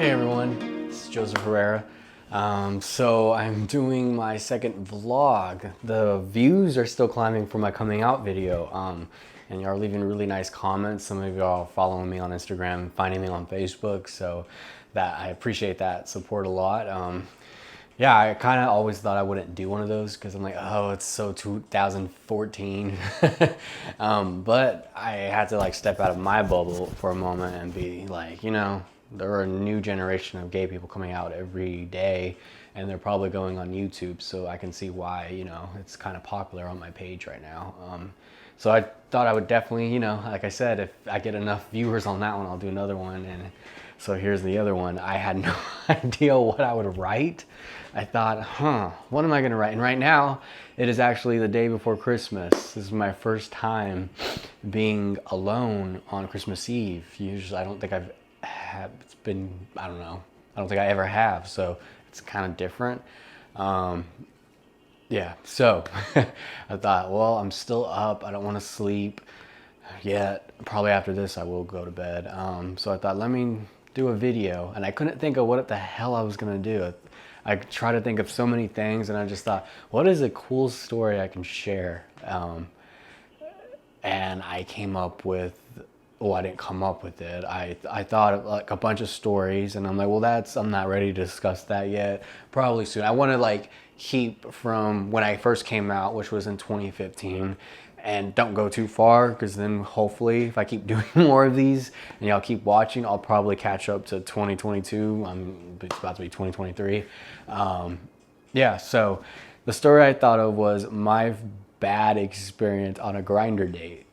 Hey everyone, it's Joseph Herrera. So I'm doing my second vlog. The views are still climbing for my coming out video. And y'all are leaving really nice comments. Some of y'all are following me on Instagram, finding me on Facebook. So that I appreciate that support a lot. Yeah, I kind of always thought I wouldn't do one of those because I'm like, oh, it's so 2014. But I had to like step out of my bubble for a moment and be like, there are a new generation of gay people coming out every day, and they're probably going on YouTube. So I can see why, it's kind of popular on my page right now. So I thought I would definitely, like I said, if I get enough viewers on that one, I'll do another one. And so here's the other one. I had no idea what I would write. I thought, what am I gonna write? And right now, it is actually the day before Christmas. This is my first time being alone on Christmas Eve. Usually, I don't think it's been, I don't know. I don't think I ever have, so it's kind of different. Yeah, so I thought, well, I'm still up. I don't want to sleep yet. Probably after this, I will go to bed. So I thought, let me do a video. And I couldn't think of what the hell I was going to do. I tried to think of so many things, and I just thought, what is a cool story I can share? And I came up with, well, I didn't come up with it. I thought of like a bunch of stories, and I'm like, well, I'm not ready to discuss that yet. Probably soon. I want to like keep from when I first came out, which was in 2015, and don't go too far, because then hopefully if I keep doing more of these and y'all keep watching, I'll probably catch up to 2022. It's about to be 2023. Yeah, so the story I thought of was my bad experience on a GRINDR date,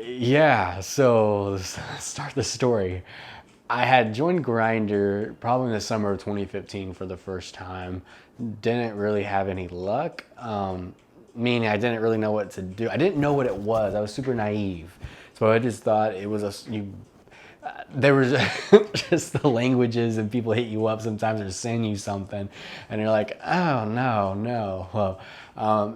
Yeah, so let's start the story. I had joined GRINDR probably in the summer of 2015 for the first time. Didn't really have any luck, meaning I didn't really know what to do. I didn't know what it was. I was super naive. So I just thought it was there was just the languages, and people hit you up sometimes or send you something, and you're like, oh, no. Well,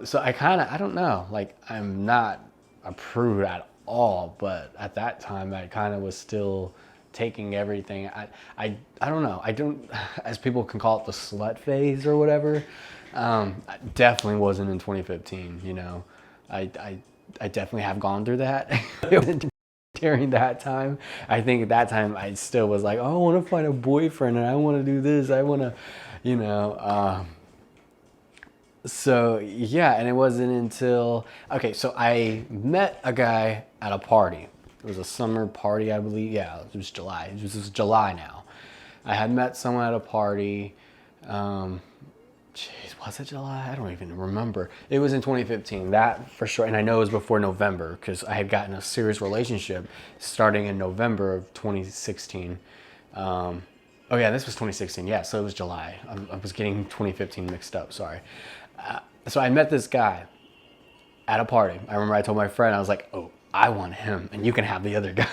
so I don't know, like I'm not a prude at all, but at that time I kind of was still taking everything. I don't know. I don't, as people can call it, the slut phase or whatever. I definitely wasn't in 2015. I definitely have gone through that. During that time, I think at that time I still was like, oh, I want to find a boyfriend and I want to do this. I want to, So yeah, and it wasn't until, okay, so I met a guy at a party. It was a summer party, I believe. Yeah, it was July. It was July now. I had met someone at a party. Was it July? I don't even remember. It was in 2015, that for sure. And I know it was before November, because I had gotten a serious relationship starting in November of 2016. Oh yeah, this was 2016. Yeah, so it was July. I was getting 2015 mixed up, sorry. So I met this guy at a party. I remember I told my friend, I was like, oh, I want him and you can have the other guy.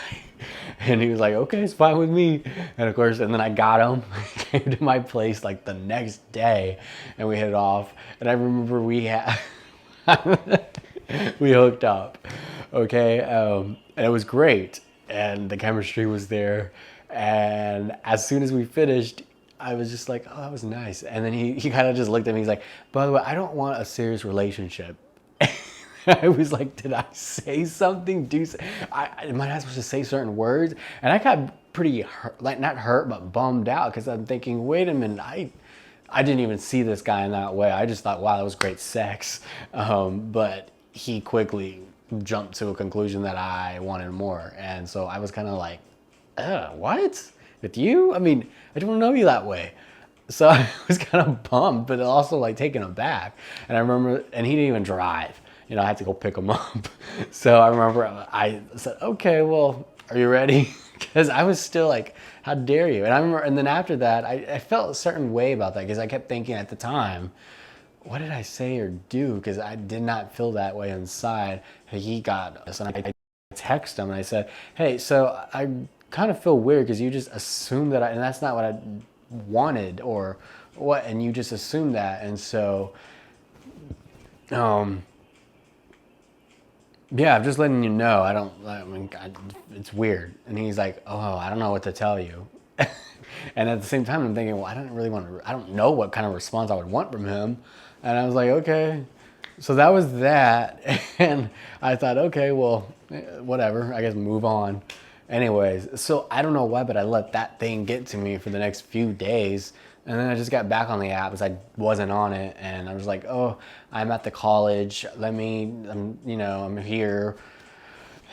And he was like, okay, it's fine with me. And of course, and then I got him, came to my place like the next day, and we hit it off. And I remember we hooked up, okay? And it was great. And the chemistry was there. And as soon as we finished, I was just like, oh, that was nice. And then he kind of just looked at me. He's like, by the way, I don't want a serious relationship. I was like, did I say something? Am I not supposed to say certain words? And I got pretty hurt, like not hurt, but bummed out, because I'm thinking, wait a minute, I didn't even see this guy in that way. I just thought, wow, that was great sex. But he quickly jumped to a conclusion that I wanted more. And so I was kind of like, what? With you? I mean, I don't know you that way. So I was kind of bummed, but also like taken aback. And I remember, and he didn't even drive. I had to go pick him up. So I remember I said, okay, well, are you ready? Because I was still like, how dare you? And I remember, and then after that, I felt a certain way about that, because I kept thinking at the time, what did I say or do? Because I did not feel that way inside. He got us, and I texted him and I said, hey, so I kind of feel weird because you just assumed that and that's not what I wanted or what, and you just assumed that. And so, Yeah, I'm just letting you know. I mean, it's weird. And he's like, oh, I don't know what to tell you. And at the same time, I'm thinking, well, I don't really want to, I don't know what kind of response I would want from him. And I was like, okay. So that was that. And I thought, okay, well, whatever. I guess move on. Anyways, so I don't know why, but I let that thing get to me for the next few days. And then I just got back on the app because I wasn't on it. And I was like, oh, I'm at the college. I'm here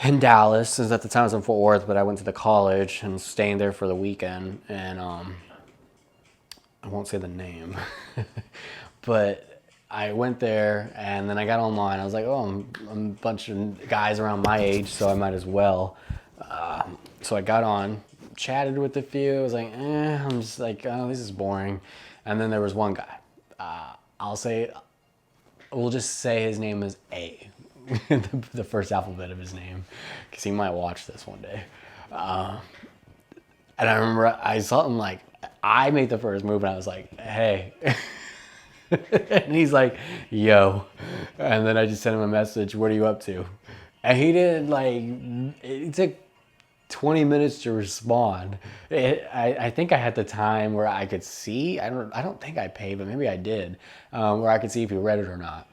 in Dallas, since at the time I was in Fort Worth, but I went to the college and staying there for the weekend. And I won't say the name, but I went there and then I got online. I was like, oh, I'm a bunch of guys around my age, so I might as well. So I got on, chatted with a few. I was like, I'm just like, oh, this is boring. And then there was one guy. We'll just say his name is A, the first alphabet of his name, because he might watch this one day. And I remember I saw him like, I made the first move and I was like, hey. And he's like, yo. And then I just sent him a message, what are you up to? And he didn't it took 20 minutes to respond. I think I had the time where I could see, I don't think I paid, but maybe I did, where I could see if he read it or not.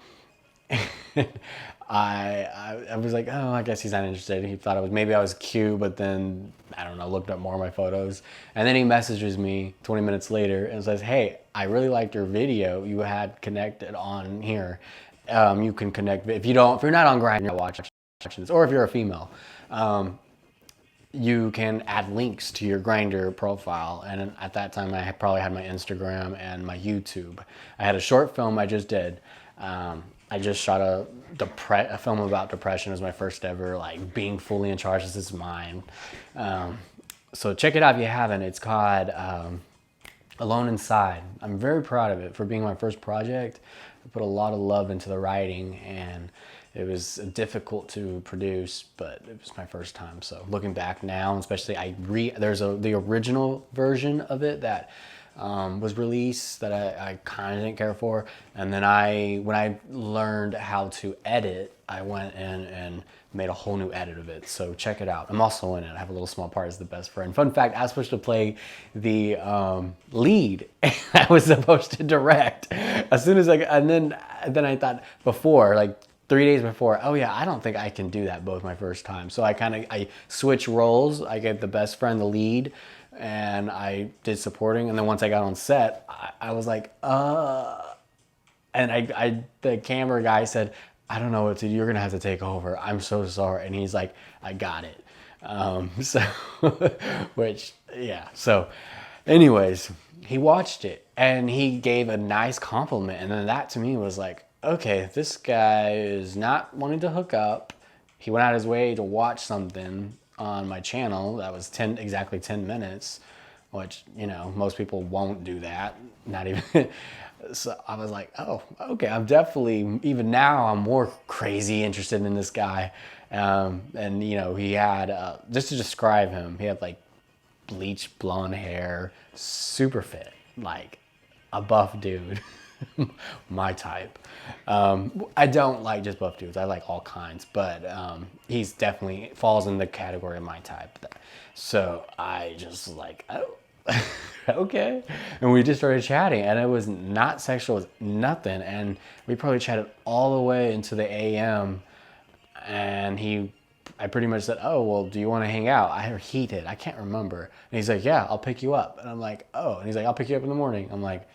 I was like, oh, I guess he's not interested. He thought maybe I was cute, but then I don't know, looked up more of my photos. And then he messages me 20 minutes later and says, hey, I really liked your video you had connected on here. You can connect if you're not on GRINDR watching this, or if you're a female. You can add links to your GRINDR profile. And at that time, I probably had my Instagram and my YouTube. I had a short film I just did. I just shot a film about depression. It was my first ever, like, being fully in charge of this mind. So check it out if you haven't. It's called Alone Inside. I'm very proud of it for being my first project. I put a lot of love into the writing, and it was difficult to produce, but it was my first time. So looking back now, especially there's the original version of it that was released that I kind of didn't care for. And then when I learned how to edit, I went in and made a whole new edit of it. So check it out. I'm also in it. I have a little small part as the best friend. Fun fact, I was supposed to play the lead. I was supposed to direct. And then I thought like 3 days before, oh yeah, I don't think I can do that both my first time. So I switch roles. I gave the best friend the lead, and I did supporting. And then once I got on set, I was like, and the camera guy said, I don't know what to do. You're gonna have to take over. I'm so sorry. And he's like, I got it. So, which, yeah. So anyways, he watched it and he gave a nice compliment. And then that to me was like, okay, this guy is not wanting to hook up. He went out his way to watch something on my channel that was exactly 10 minutes, which, most people won't do that. Not even. So I was like, oh, okay, I'm definitely, even now, I'm more crazy interested in this guy. And, he had, just to describe him, he had like bleached blonde hair, super fit, like a buff dude. My type. I don't like just buff dudes. I like all kinds, but he's definitely falls in the category of my type. So I just like, oh, okay. And we just started chatting, and it was not sexual, it was nothing. And we probably chatted all the way into the AM. And I pretty much said, oh, well, do you want to hang out? He did. I can't remember. And he's like, yeah, I'll pick you up. And I'm like, oh. And he's like, I'll pick you up in the morning. I'm like,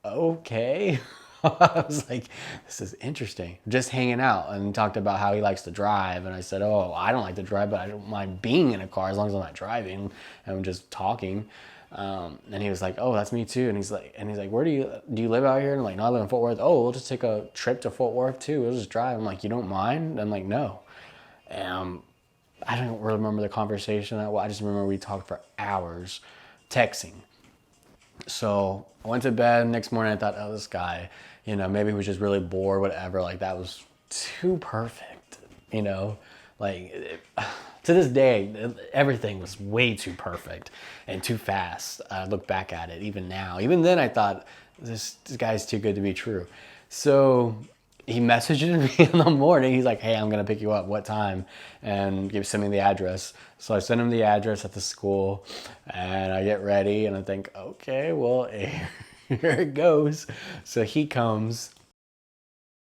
okay. I was like, this is interesting. Just hanging out, and talked about how he likes to drive. And I said, oh, I don't like to drive, but I don't mind being in a car as long as I'm not driving. And I'm just talking. And he was like, oh, that's me too. And he's like, where do you live out here? And I'm like, no, I live in Fort Worth. Oh, we'll just take a trip to Fort Worth too. We'll just drive. I'm like, you don't mind? I'm like, no. I don't really remember the conversation that well. I just remember we talked for hours texting. So I went to bed. Next morning I thought, oh, this guy, maybe he was just really bored, whatever. Like, that was too perfect, like to this day, everything was way too perfect and too fast. I look back at it even now. Even then I thought, this guy's too good to be true. So he messages me in the morning. He's like, hey, I'm going to pick you up. What time? And send me the address. So I send him the address at the school, and I get ready, and I think, okay, well, here it goes. So he comes,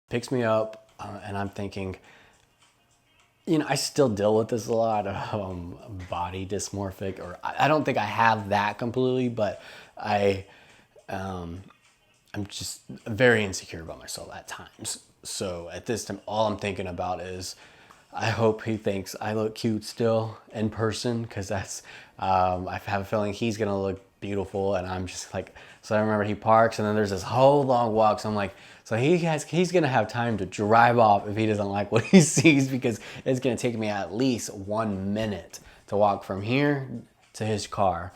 picks me up, and I'm thinking, I still deal with this a lot, body dysmorphic, or I don't think I have that completely, but I'm just very insecure about myself at times. So at this time, all I'm thinking about is, I hope he thinks I look cute still in person, because I have a feeling he's gonna look beautiful, and I'm just like, so I remember he parks, and then there's this whole long walk. So I'm like, so he's gonna have time to drive off if he doesn't like what he sees, because it's gonna take me at least 1 minute to walk from here to his car.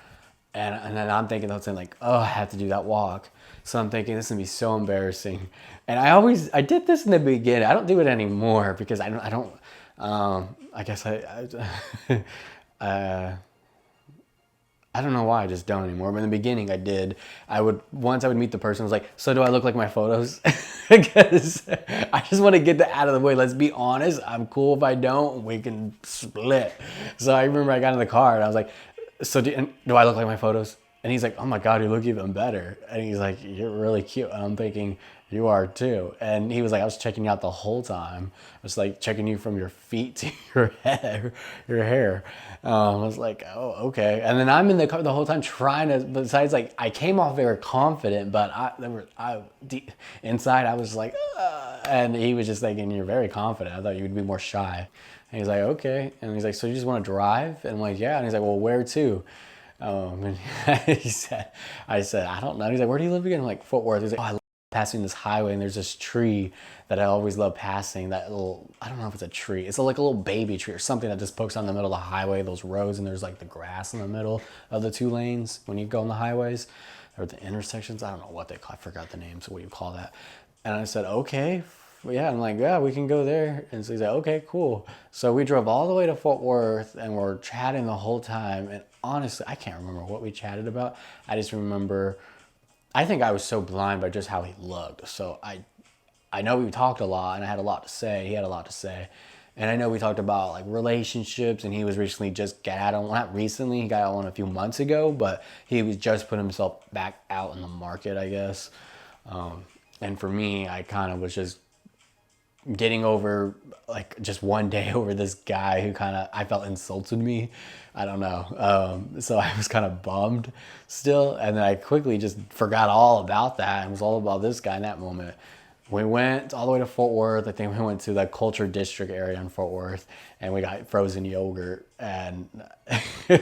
And then I'm thinking the whole time, like, oh, I have to do that walk. So I'm thinking this is gonna be so embarrassing. And I did this in the beginning. I don't do it anymore, because I guess I don't know why I just don't anymore. But in the beginning I did. Once I would meet the person, I was like, so do I look like my photos? Because I just want to get that out of the way. Let's be honest. I'm cool if I don't. We can split. So I remember I got in the car and I was like, so do I look like my photos? And he's like, oh my God, you look even better. And he's like, you're really cute. And I'm thinking, you are too. And he was like, I was checking you out the whole time. I was like checking you from your feet to your hair. I was like, oh, okay. And then I'm in the car the whole time trying to, besides, like, I came off very confident, but inside I was like, and he was just thinking, you're very confident. I thought you would be more shy. And he's like, okay. And he's like, so you just want to drive? And I'm like, yeah. And he's like, well, where to? And I said, I don't know. He's like, where do you live again? I'm like, Fort Worth. He's like, oh, I love passing this highway, and there's this tree that I always love passing. That little, I don't know if it's a tree. It's like a little baby tree or something that just pokes out in the middle of the highway, those roads, and there's like the grass in the middle of the two lanes when you go on the highways or the intersections. I don't know what they call. I forgot the name. So what do you call that? And I said, okay. Yeah, I'm like, yeah, we can go there. And so he's like, okay, cool. So we drove all the way to Fort Worth, and we're chatting the whole time. And honestly, I can't remember what we chatted about. I just remember, I think I was so blind by just how he looked. So I know we talked a lot, and I had a lot to say. He had a lot to say. And I know we talked about like relationships, and he was recently just got out on, not recently, he got out on a few months ago, but he was just put himself back out in the market, I guess. And for me, I kind of was just getting over, like, just one day over this guy who kind of, I felt insulted me. I don't know. So I was kind of bummed still. And then I quickly just forgot all about that. It was all about this guy in that moment. We went all the way to Fort Worth. I think we went to the Culture District area in Fort Worth, and we got frozen yogurt. And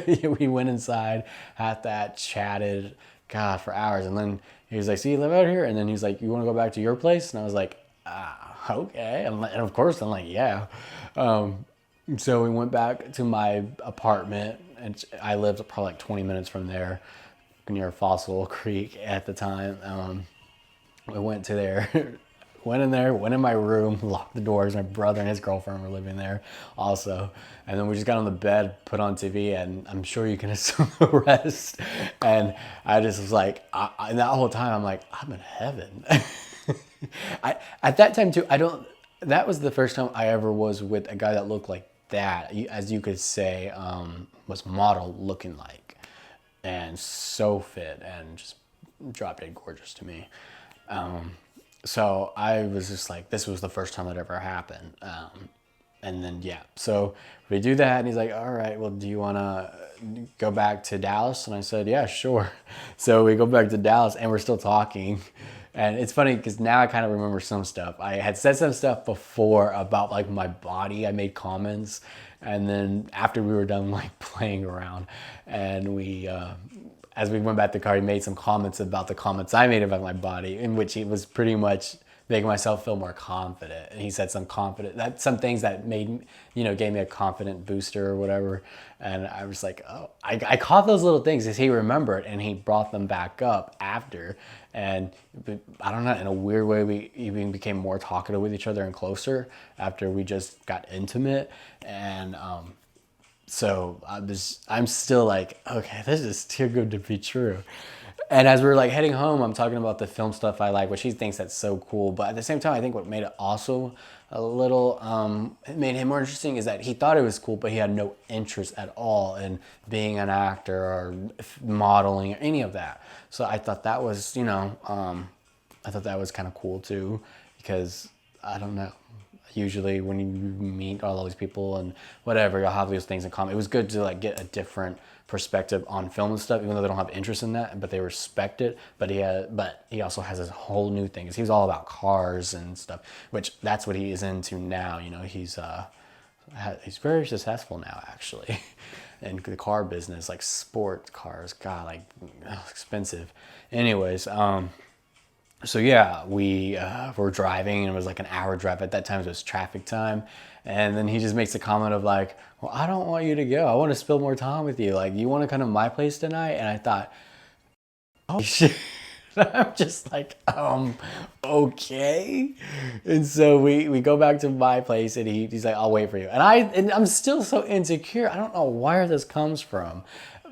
we went inside, had that, chatted, God, for hours. And then he was like, so you live out here? And then he's like, you want to go back to your place? And I was like, okay. And of course, I'm like, yeah. So we went back to my apartment, and I lived probably like 20 minutes from there, near Fossil Creek at the time. We went to there, went in there, went in my room, locked the doors. My brother and his girlfriend were living there also. And then we just got on the bed, put on TV, and I'm sure you can assume the rest. And I just was like, and that whole time, I'm like, I'm in heaven. At that time too, that was the first time I ever was with a guy that looked like that, as you could say, was model looking like, and so fit and just drop dead gorgeous to me. So I was just like, this was the first time that ever happened. And then, yeah, so we do that, and he's like, all right, well, do you want to go back to Dallas? And I said, yeah, sure. So we go back to Dallas, and we're still talking. And it's funny because now I kind of remember some stuff. I had said some stuff before about like my body. I made comments, and then after we were done like playing around, and as we went back to the car, he made some comments about the comments I made about my body, in which he was pretty much making myself feel more confident. And he said some things that made, gave me a confident booster or whatever. And I was like, oh, I caught those little things as he remembered, and he brought them back up after. And I don't know, in a weird way, we even became more talkative with each other and closer after we just got intimate. And so I'm still like, okay, this is too good to be true. And as we're like heading home, I'm talking about the film stuff I like, which he thinks that's so cool. But at the same time, I think what made it also a little, it made him more interesting is that he thought it was cool, but he had no interest at all in being an actor or modeling or any of that. So I thought that was, I thought that was kind of cool too, because I don't know. Usually when you meet all these people and whatever, you'll have those things in common. It was good to like get a different perspective on film and stuff, even though they don't have interest in that, but they respect it. But he also has this whole new thing. He was all about cars and stuff, which that's what he is into now. He's very successful now, actually, in the car business, like sports cars. God, like expensive. Anyways, so yeah, we were driving, and it was like an hour drive. At that time, it was traffic time. And then he just makes a comment of like, well, I don't want you to go. I want to spend more time with you. Like, you want to come to my place tonight? And I thought, oh shit. I'm just like, okay. And so we go back to my place, and he's like, I'll wait for you. And I'm still so insecure. I don't know where this comes from,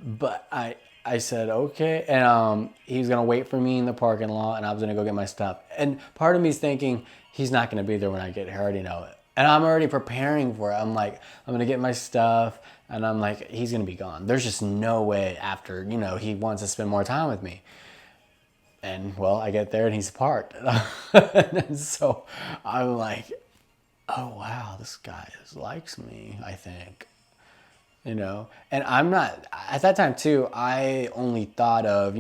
but I said, okay. And he was going to wait for me in the parking lot, and I was going to go get my stuff. And part of me is thinking, he's not going to be there when I get here. I already know it. And I'm already preparing for it. I'm like, I'm going to get my stuff, and I'm like, he's going to be gone. There's just no way after, he wants to spend more time with me. And well, I get there and he's parked. And so I'm like, oh wow, this guy likes me, I think. And I'm not, at that time too, I only thought of,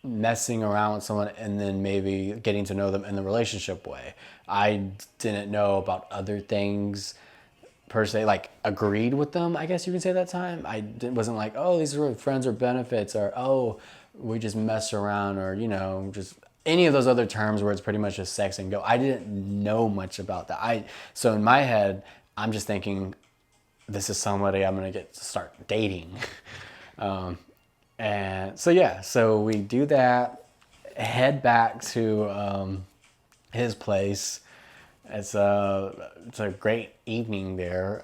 messing around with someone and then maybe getting to know them in the relationship way. I didn't know about other things per se, like agreed with them, I guess you can say that time. Wasn't like, oh, these are friends or benefits, or oh, we just mess around, or just any of those other terms where it's pretty much just sex and go. I didn't know much about that. So in my head, I'm just thinking, this is somebody I'm gonna start dating. And so yeah, so we do that, head back to his place. It's a great evening there.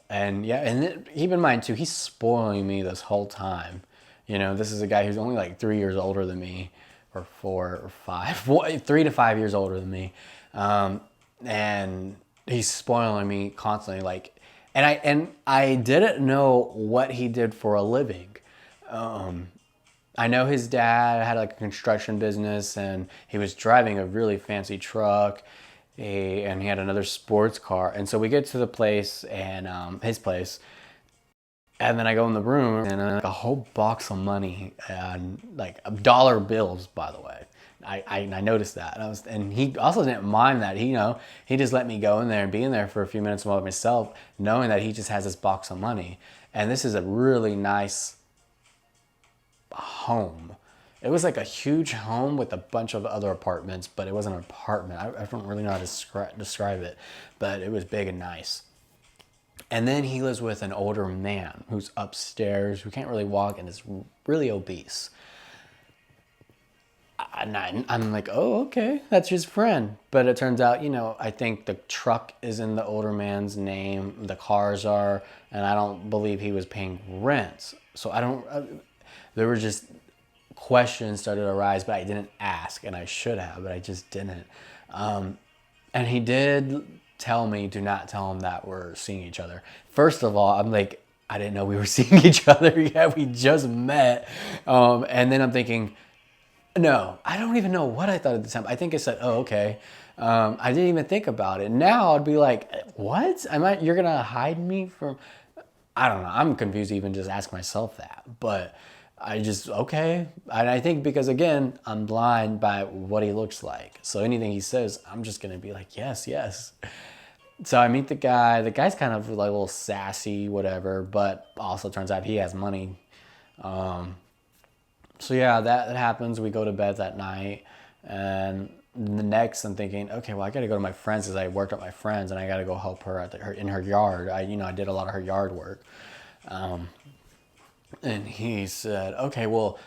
And yeah, and keep in mind too, he's spoiling me this whole time. This is a guy who's only like 3 years older than me, or 4 or 5, 3 to 5 years older than me. And he's spoiling me constantly. Like, and I didn't know what he did for a living. I know his dad had like a construction business, and he was driving a really fancy truck, and he had another sports car. And so we get to the place, and his place, and then I go in the room, and like a whole box of money, and like dollar bills, by the way. I noticed that, and he also didn't mind that. He just let me go in there and be in there for a few minutes by myself, knowing that he just has this box of money. And this is a really nice home. It was like a huge home with a bunch of other apartments, but it wasn't an apartment. I don't really know how to describe it, but it was big and nice. And then he lives with an older man who's upstairs, who can't really walk, and is really obese. And I'm like, oh, okay, that's his friend. But it turns out, I think the truck is in the older man's name, the cars are, and I don't believe he was paying rent. So there were just questions started to arise, but I didn't ask, and I should have, but I just didn't. And he did tell me, do not tell him that we're seeing each other. First of all, I'm like, I didn't know we were seeing each other yet. We just met. And then I'm thinking, no, I don't even know what I thought at the time. I think I said, oh, okay. I didn't even think about it. Now I'd be like, what? You're going to hide me from... I don't know. I'm confused to even just ask myself that. But okay. And I think because, again, I'm blind by what he looks like. So anything he says, I'm just going to be like, yes, yes. So I meet the guy. The guy's kind of like a little sassy, whatever. But also turns out he has money. So yeah, that happens. We go to bed that night, and the next I'm thinking, okay, well, I got to go to my friends, because I worked at my friends, and I got to go help her in her yard. I did a lot of her yard work. And he said, okay, well,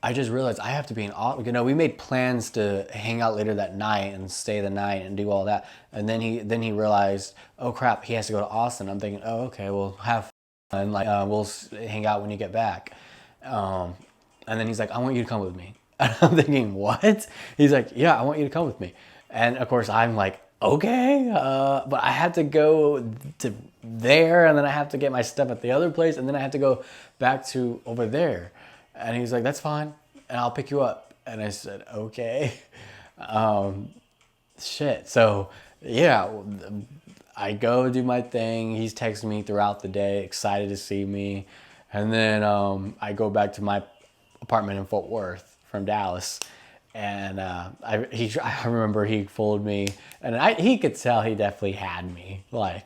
I just realized I have to be we made plans to hang out later that night and stay the night and do all that. And then he realized, oh crap, he has to go to Austin. I'm thinking, oh, okay, well, have fun. Like, we'll hang out when you get back. And then he's like, I want you to come with me. And I'm thinking, what? He's like, yeah, I want you to come with me. And of course I'm like, okay, but I have to go to there, and then I have to get my stuff at the other place, and then I have to go back to over there. And he's like, that's fine, and I'll pick you up. And I said, okay. Shit. So yeah, I go do my thing. He's texting me throughout the day, excited to see me. And then I go back to my apartment in Fort Worth from Dallas. And I remember he fooled me, and he could tell he definitely had me, like,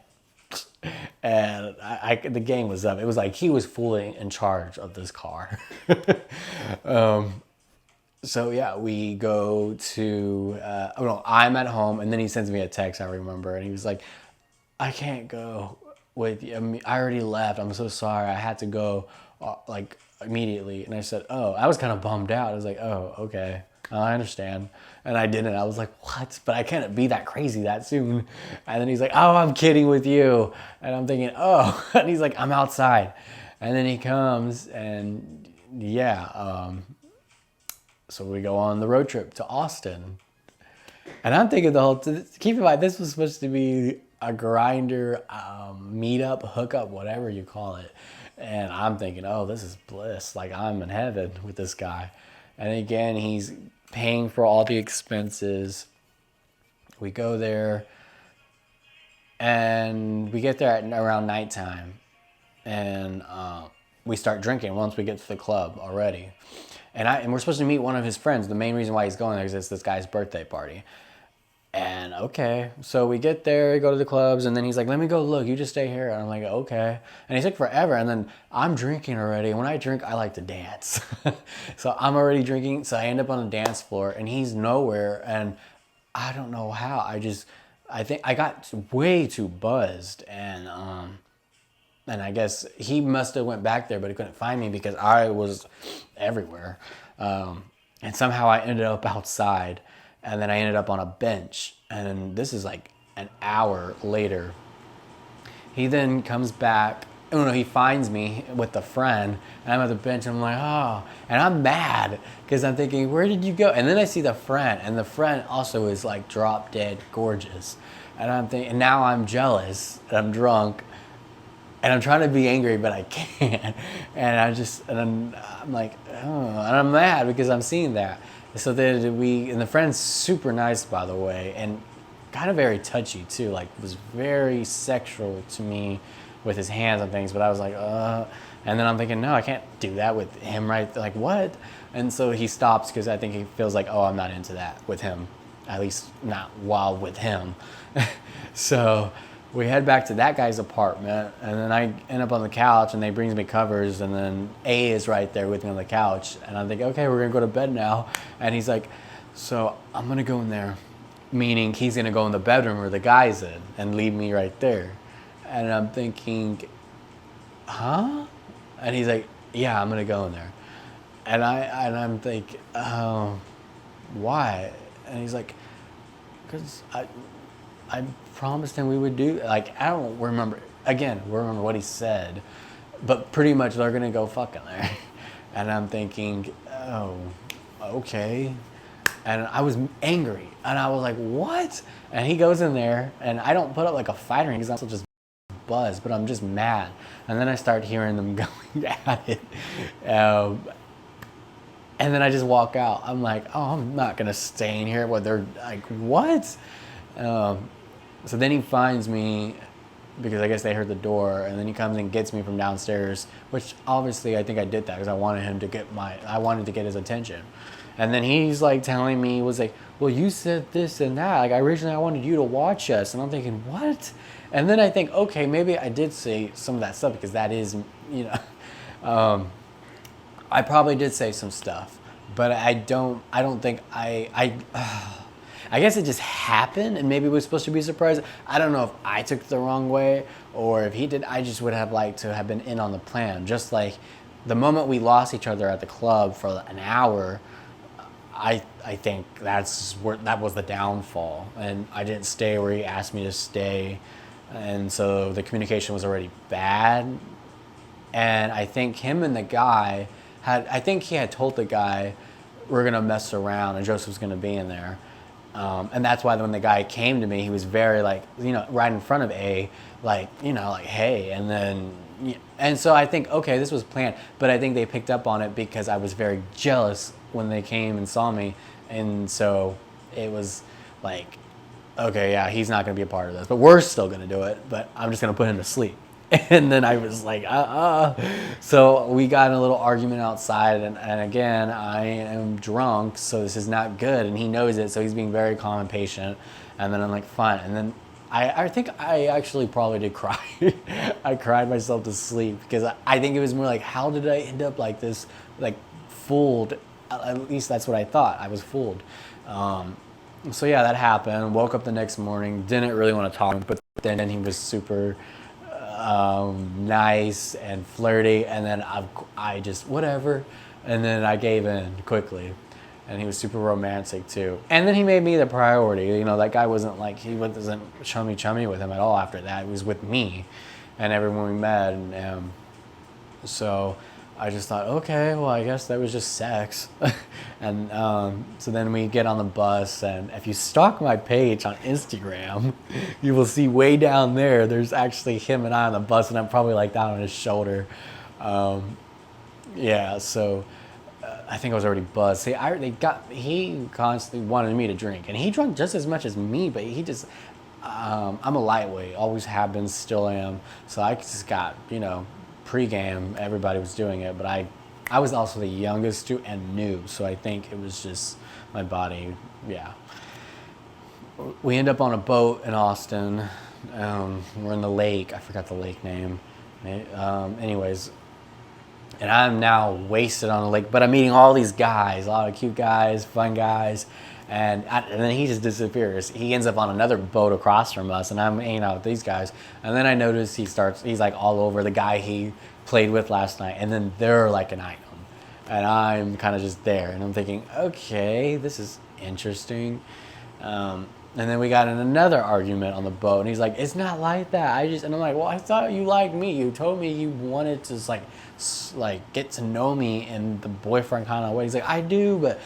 and the game was up. It was like he was fully in charge of this car. So yeah, we go to, oh no, I'm at home, and then he sends me a text, I remember, and he was like, I can't go with you. I mean, I already left. I'm so sorry. I had to go like immediately. And I said, oh, I was kind of bummed out. I was like, oh, okay. I understand. And I didn't. I was like, what? But I can't be that crazy that soon. And then he's like, oh, I'm kidding with you. And I'm thinking, oh, and he's like, I'm outside. And then he comes, and yeah. So we go on the road trip to Austin. And I'm thinking keep in mind, this was supposed to be a GRINDR meetup, hookup, whatever you call it. And I'm thinking, oh, this is bliss. Like, I'm in heaven with this guy. And again, he's paying for all the expenses. We go there, and we get there at around nighttime. And we start drinking once we get to the club already. And we're supposed to meet one of his friends. The main reason why he's going there is it's this guy's birthday party. And okay, so we get there, go to the clubs, and then he's like, let me go look, you just stay here. And I'm like, okay. And he took forever, and then I'm drinking already. And when I drink, I like to dance. So I'm already drinking, so I end up on the dance floor, and he's nowhere, and I don't know how. I think I got way too buzzed, and I guess he must have went back there, but he couldn't find me because I was everywhere. And somehow I ended up outside. And then I ended up on a bench. And this is like an hour later. He then comes back. Oh no, he finds me with a friend. And I'm at the bench, and I'm like, oh. And I'm mad because I'm thinking, where did you go? And then I see the friend. And the friend also is like drop dead gorgeous. And I'm thinking, and now I'm jealous. And I'm drunk. And I'm trying to be angry, but I can't. And I'm like, oh. And I'm mad because I'm seeing that. So then and the friend's super nice, by the way, and kind of very touchy too, like was very sexual to me with his hands and things, but I was like, and then I'm thinking, no, I can't do that with him, right? Like, what? And so he stops because I think he feels like, oh, I'm not into that with him, at least not while with him. So we head back to that guy's apartment, and then I end up on the couch, and they brings me covers, and then A is right there with me on the couch, and I'm thinking, okay, we're gonna go to bed now. And he's like, so I'm gonna go in there, meaning he's gonna go in the bedroom where the guy's in and leave me right there. And I'm thinking, huh? And he's like, yeah, I'm gonna go in there. And I'm thinking, oh, why? And he's like, because I promised him we would do, like, I don't remember what he said, but pretty much they're gonna go fuck in there. And I'm thinking, oh, okay. And I was angry, and I was like, what? And he goes in there, and I don't put up like a fight or anything, because I'm just buzzed, but I'm just mad. And then I start hearing them going at it. And then I just walk out. I'm like, oh, I'm not gonna stay in here. What, they're like, what? So then he finds me, because I guess they heard the door, and then he comes and gets me from downstairs, which obviously I think I did that because I wanted to get his attention. And then he's like telling me, he was like, well, you said this and that. Like, originally I wanted you to watch us. And I'm thinking, what? And then I think, okay, maybe I did say some of that stuff because that is, I probably did say some stuff, but I don't think I guess it just happened, and maybe it was supposed to be a surprise. I don't know if I took it the wrong way or if he did. I just would have liked to have been in on the plan. Just like the moment we lost each other at the club for an hour, I think that was the downfall. And I didn't stay where he asked me to stay. And so the communication was already bad. And I think him and the guy I think he had told the guy we're gonna mess around and Joseph's gonna be in there. And that's why when the guy came to me, he was very like, right in front of A, like, like, hey, and then, and so I think, okay, this was planned, but I think they picked up on it because I was very jealous when they came and saw me. And so it was like, okay, yeah, he's not going to be a part of this, but we're still going to do it, but I'm just going to put him to sleep. And then I was like, So we got in a little argument outside, and again, I am drunk, so this is not good, and he knows it, so he's being very calm and patient. And then I'm like, fine. And then I think I actually probably did cry. I cried myself to sleep because I think it was more like, how did I end up like this, like fooled? At least that's what I thought. I was fooled. So yeah, that happened. Woke up the next morning, didn't really want to talk, but then he was super nice and flirty, and then I just whatever, and then I gave in quickly, and he was super romantic too. And then he made me the priority. That guy wasn't like, he wasn't chummy with him at all after that. He was with me and everyone we met, and so I just thought, okay, well, I guess that was just sex. And so then we get on the bus, and if you stalk my page on Instagram, you will see way down there's actually him and I on the bus, and I'm probably like down on his shoulder. Yeah, so I think I was already buzzed. See, he constantly wanted me to drink, and he drank just as much as me, but he just, I'm a lightweight, always have been, still am. So I just got, pre-game, everybody was doing it, but I was also the youngest too and new, so I think it was just my body, yeah. We end up on a boat in Austin. We're in the lake. I forgot the lake name. Anyways, and I'm now wasted on the lake, but I'm meeting all these guys, a lot of cute guys, fun guys, and then he just disappears. He ends up on another boat across from us, and I'm hanging out with these guys. And then I notice he's like all over the guy he played with last night, and then they're like an item. And I'm kind of just there, and I'm thinking, okay, this is interesting. And then we got in another argument on the boat, and he's like, it's not like that. And I'm like, well, I thought you liked me. You told me you wanted to like get to know me in the boyfriend kind of way. He's like, I do, but,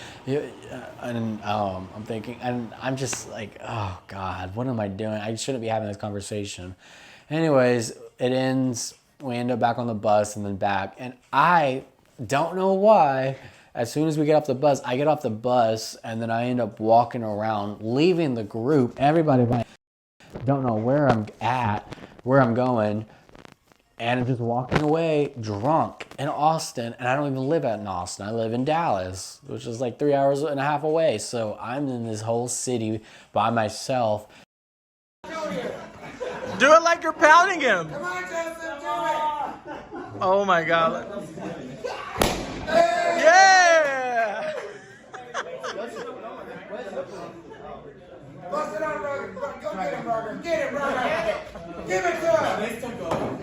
and I'm thinking, and I'm just like, oh God, what am I doing? I shouldn't be having this conversation. Anyways, it ends. We end up back on the bus and then back, and I don't know why. As soon as we get off the bus, I get off the bus, and then I end up walking around, leaving the group. Everybody don't know where I'm at, where I'm going, and I'm just walking away drunk in Austin, and I don't even live in Austin. I live in Dallas, which is like 3.5 hours away. So I'm in this whole city by myself. Do it like you're pounding him. Come on, Justin, do it. Oh my God. Yeah! Bust it out, Roger. Go get him, Roger. Get him, Roger. Give it to him.